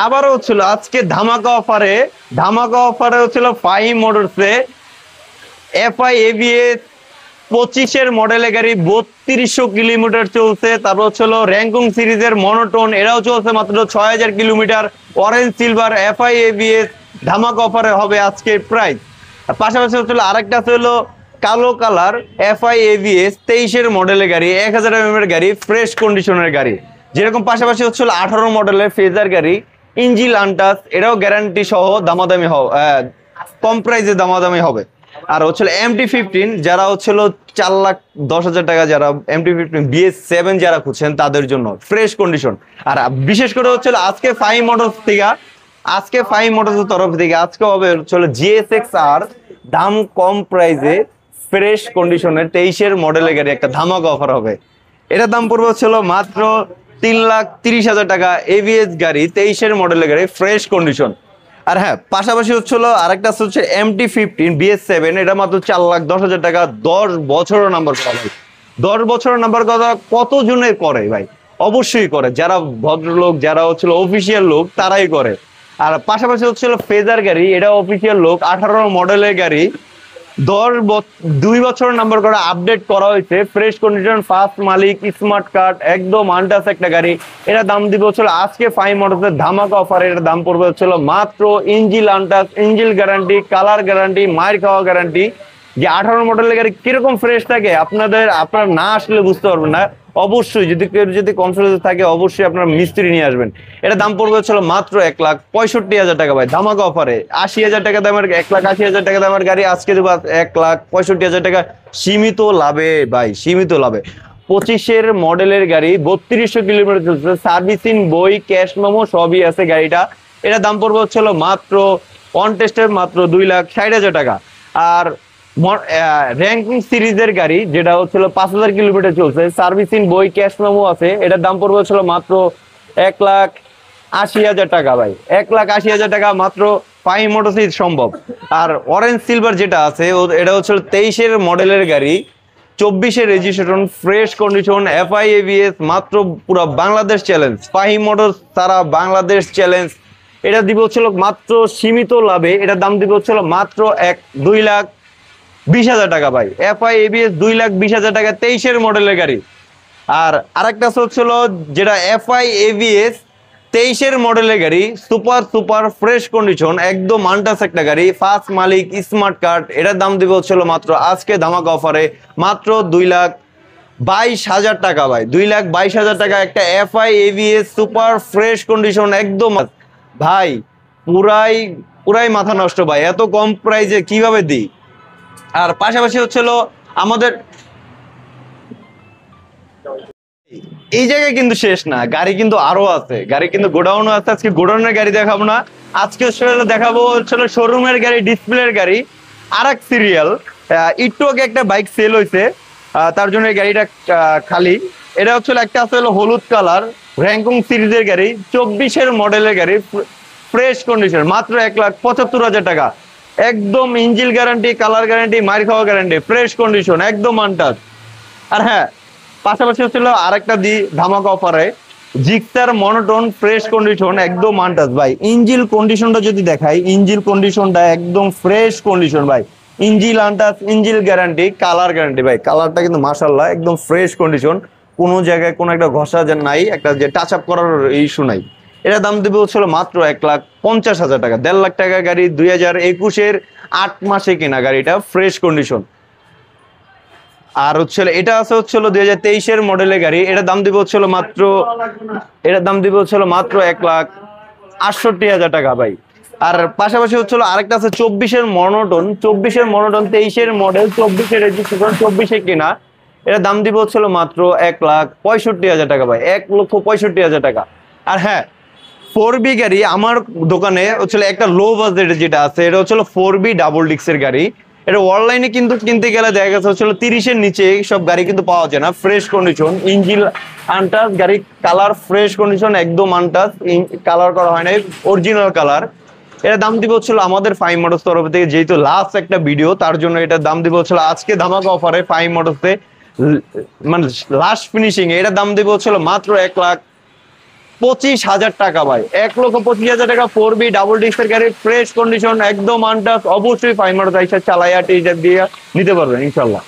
আবারও হচ্ছিল আজকে ধামাকা অফারে হচ্ছিল ফাহিম মোটরসে এফআই এবিএস 25-এর মডেলের গাড়ি 3200 কিলোমিটার চলছে। তারপর হচ্ছিল র্যাঙ্কুং সিরিজের মনোটোন, এরাও চলছে মাত্র 6000 kilometre. Orange silver FI ABS ধামাকা অফারে হবে আজকে প্রাইস। পাশাপাশি হচ্ছিল আরেকটা হলো কালো কালার এফআই এবিএস 23-এর মডেলের গাড়ি, 1000 এর গাড়ি, ফ্রেশ কন্ডিশনের গাড়ি যেরকম। পাশাপাশি হচ্ছিল 18 মডেলের ফেজার গাড়ি, ইঞ্জিল আনটাস, এটাও গ্যারান্টি সহ দামাদামি কম প্রাইসে দামাদামি হবে। আর হচ্ছিল MT-15, যারা হচ্ছিল 4,10,000 টাকা, যারা MT-15 BS7 যারা খুঁজছেন তাদের জন্য ফ্রেশ কন্ডিশন। আর বিশেষ করে হচ্ছিল আজকে ফাইভ মোটরসের তরফ থেকে আজকে হবে হচ্ছিল GSX আর দাম কম প্রাইসে ফ্রেশ কন্ডিশনের 23-এর মডেলের গাড়ি একটা ধামাকা অফার হবে। এটার দাম পড়বে হচ্ছিল মাত্র 3,30,000 টাকা। এবিএস গাড়ি 23-এর মডেলের গাড়ি, ফ্রেশ কন্ডিশন। আর হ্যাঁ, পাশাপাশি হচ্ছিল আরেকটা হচ্ছে MT-15 BS7, এটা মাত্র 4,10,000 টাকা। 10 বছরের নাম্বার করা ভাই, 10 বছরের নাম্বার কথা কতজনের করে ভাই? অবশ্যই করে, যারা ভদ্রলোক, যারা হচ্ছিল অফিসিয়াল লোক তারাই করে। আর পাশাপাশি হচ্ছিল ফেজার গাড়ি, এটা অফিসিয়াল লোক, 18 মডেলের গাড়ি, 2 বছরের নাম্বার করা, আপডেট করা হয়েছে, ফ্রেশ কন্ডিশন, ফার্স্ট মালিক, স্মার্ট কার্ড, একদম আনটাস একটা গাড়ি। এটা দাম দিব হচ্ছিল আজকে ফাইভ মোটরসের ধামাকা অফারে, এটার দাম পড়বে হচ্ছিল মাত্র ইঞ্জিল আনটাস, ইঞ্জিল গ্যারান্টি, কালার গ্যারান্টি, মায়ের খাওয়া গ্যারান্টি। যে 18 মডেলের গাড়ি কিরকম ফ্রেশ থাকে আপনারা না আসলে বুঝতে পারবেন না। অবশ্যই যদি কনফিডেন্স থাকে অবশ্যই আপনারা মিস্ত্রি নিয়ে আসবেন। এটা দাম পড়বে হচ্ছিল মাত্র 1,65,000 টাকা ভাই, ধামাকা অফারে। 80,000 টাকা দামের 1,80,000 টাকা দামের গাড়ি আজকে দেবো 1,65,000 টাকা, সীমিত লাভে ভাই, সীমিত লাভে। 25-এর মডেলের গাড়ি, 3200 কিলোমিটার চলছে, সার্ভিসিং, বই, ক্যাশ মেমো সবই আছে গাড়িটা। এটা দাম পড়বে হচ্ছিল মাত্র অন টেস্টে মাত্র 2,60,000 টাকা। আর র্যাঙ্কিং সিরিজের গাড়ি যেটা হচ্ছিল 5,000 কিলোমিটার চলছে, সার্ভিসিং, বই, ক্যাশ মেমো আছে, এটার দাম পড়বে হচ্ছিল মাত্র 1,80,000 টাকা ভাই, 1,80,000 টাকা মাত্র ফাইভ মোটরসে সম্ভব। আর অরেঞ্জ সিলভার যেটা আছে এটা হচ্ছে 23-এর মডেলের গাড়ি, 24-এর registration, fresh condition, FI ABS, মাত্র পুরো বাংলাদেশ চ্যালেঞ্জ, ফাহিম মোটরস সারা বাংলাদেশ চ্যালেঞ্জ। এটা দিব হচ্ছিল মাত্র সীমিত লাভে, এটার দাম দিব হচ্ছিল মাত্র 2,20,000 টাকা ভাই, এফআই এবিএস 2,20,000 টাকা, 23-এর মডেলের গাড়ি। আর আরেকটা হচ্ছিল যেটা এফআই এবিএস 23-এর মডেলের গাড়ি, সুপার ফ্রেশ কন্ডিশন, একদম আনটাস একটা গাড়ি, ফার্স্ট মালিক, স্মার্ট কার্ড। এটার দাম দিব হচ্ছিল মাত্র আজকে ধামাকা অফারে মাত্র 2,22,000 টাকা ভাই, 2,22,000 টাকা একটা FI ABS super fresh condition একদম। ভাই পুরাই মাথা নষ্ট ভাই, এত কম প্রাইসে কিভাবে দিই। আর পাশাপাশি হচ্ছিল আমাদের এই জায়গায় কিন্তু শেষ না, গাড়ি কিন্তু আরো আছে, গাড়ি কিন্তু গোডাউনও আছে। আজকে গোডাউনের গাড়ি দেখাবো না, আজকে দেখাবো হচ্ছিল শোরুমের গাড়ি, ডিসপ্লের গাড়ি। আর এক সিরিয়াল একটু আগে একটা বাইক সেল হয়েছে, তার জন্য এই গাড়িটা খালি। এটা হচ্ছিল একটা আছে হলো হলুদ কালার র্যাঙ্কুং সিরিজের গাড়ি, 24-এর মডেলের গাড়ি, ফ্রেশ কন্ডিশন, মাত্র 1,75,000 টাকা, একদম ইঞ্জিল গ্যারান্টি, কালার গ্যারান্টি, মাইর খাওয়া গ্যারান্টি, ফ্রেশ কন্ডিশন, একদম আনটাচ। আর হ্যাঁ, পাশাপাশি হচ্ছিল আরেকটা ধামাকা অফারে জিক্সার মনোটোন, ফ্রেশ কন্ডিশন, একদম আনটাচ ভাই। ইঞ্জিল কন্ডিশনটা যদি দেখাই, ইঞ্জিল কন্ডিশনটা একদম ফ্রেশ কন্ডিশন ভাই, ইঞ্জিল আনটাচ, ইঞ্জিল গ্যারান্টি, কালার গ্যারান্টি ভাই। কালারটা কিন্তু মাশাআল্লাহ একদম ফ্রেশ কন্ডিশন, কোনো জায়গায় কোনো একটা ঘষা যে নাই, একটা যে টাচ আপ করার ইস্যু নাই। এটা দাম দেবে হচ্ছিল মাত্র 1,50,000 টাকা, 1.5 লাখ টাকা গাড়ি, 2021-এর 8 মাসে কেনা গাড়িটা, ফ্রেশ কন্ডিশন। আর হচ্ছিল এটা আছে হচ্ছিল 2023-এর মডেলের গাড়ি, এটার দাম দিব হচ্ছিল মাত্র 1,68,000 টাকা ভাই। আর পাশাপাশি হচ্ছিল আরেকটা আছে 24-এর মনোটন, 23-এর মডেল, 24-এর রেজিস্ট্রেশন, 24-এ কেনা, এটার দাম দিব হচ্ছিল মাত্র 1,65,000 টাকা ভাই, 1,65,000 টাকা। আর হ্যাঁ, 4B গাড়ি আমার দোকানে হচ্ছিল একটা লো বাজেট যেটা আছে, এটা হচ্ছিল 4B ডাবল ডিক্সের গাড়ি। এটা অনলাইনে কিন্তু কিনতে গেলে দেখা গেছে হচ্ছিল 30-এর নিচে সব গাড়ি কিন্তু পাওয়া যায় না। ফ্রেশ কন্ডিশন, ইঞ্জিন আনটাচ গাড়ি, কালার ফ্রেশ কন্ডিশন, একদম আনটাচ, কালার করা হয় না, অরিজিনাল কালার। এটা দাম দিব হচ্ছিল আমাদের ফাইভ মোটরস তরফ থেকে, যেহেতু লাস্ট একটা ভিডিও তার জন্য এটা দাম দিব হচ্ছিল আজকে ধামাকা অফারে ফাইভ মোটরসে, মানে লাস্ট ফিনিশিং। এটা দাম দিব হচ্ছিল মাত্র 25,000 টাকা ভাই, 1,25,000 টাকা 4B ডাবল ডিস্কের গাড়ি, ফ্রেশ কন্ডিশন, একদম আনটাচ। অবশ্যই ফাইমার চালাইয়া টিজার দিয়ে নিতে পারবেন ইনশাল্লাহ।